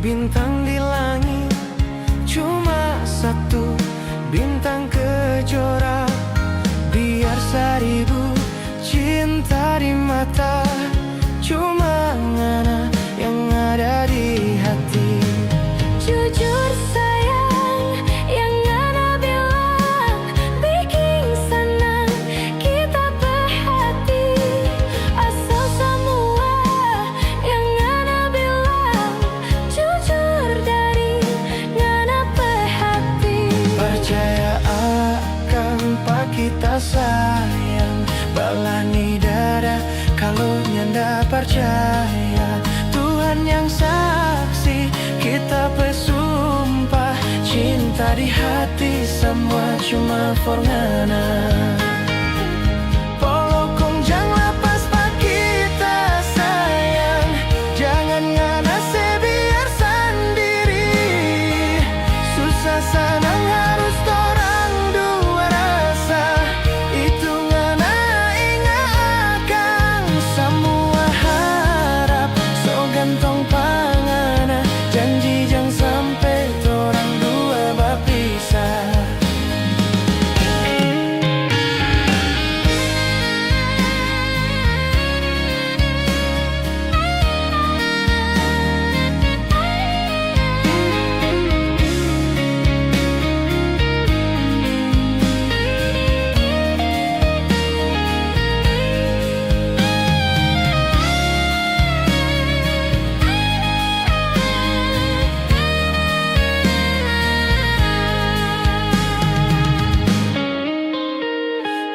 bintang di langit, cuma satu bintang kejora. Biar seribu cinta di mata, cuma ngana yang ada di hati. Jujur sayang, yang ngana bilang bikin senang kita berhati. Asal semua yang ngana bilang jujur dari ngana berhati. Percaya akan pak kita sayang, balani dada kalau nyanda percaya. Tuhan yang saksi, kita bersumpah cinta di hati, semua cuma for ngana. Polokong jangan lepas pak kita sayang, jangan ngana sebiar sendiri. Susah senang harus torang dua rasa, itu ngana ingat akan semua harap. So gantong pangana, janji jangan sampai torang dua berpisah.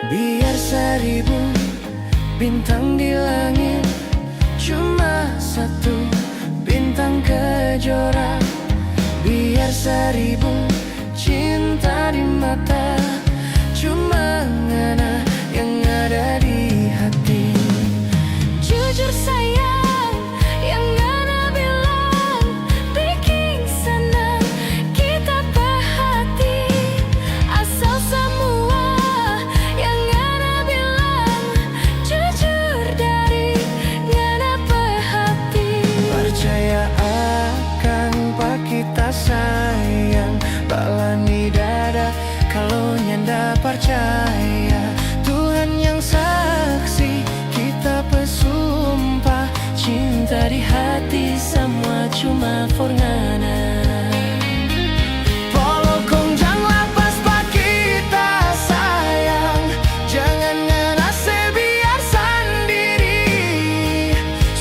Biar seribu bintang di langit, cuma satu bintang kejora. Biar seribu cinta di mata, cuma ngana yang ada di hati. Jujur sayang, yang ngana bilang bikin senang kita berhati. Asal semua yang ngana bilang jujur dari ngana berhati. Percaya akan pak kita sayang, balani dada kalau nyanda percaya. Tuhan yang saksi, kita bersumpah cinta di hati, semua cuma for ngana. Polokong jangan lepas pak kita sayang, jangan ngana sebiar sendiri.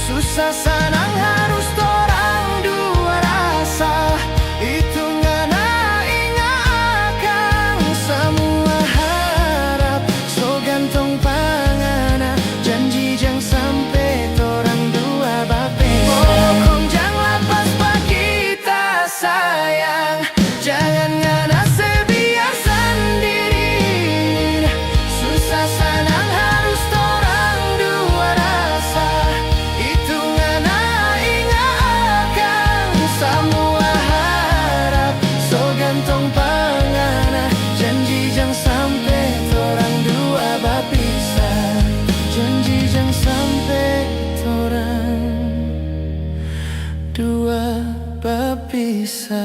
Susah senang harus torang dua rasa, itu ngana ingat akan semua harap. So gantong pangana, janji jangan sampai torang dua berpisah. Polokong jangan lepas pak kita sayang, jangan ngana sebiar sendiri. Susah senang harus torang dua rasa, itu ngana ingat akan semua harap. So gantong pangana, janji jangan sampai torang dua berpisah. Janji jangan sampai torang dua berpisah.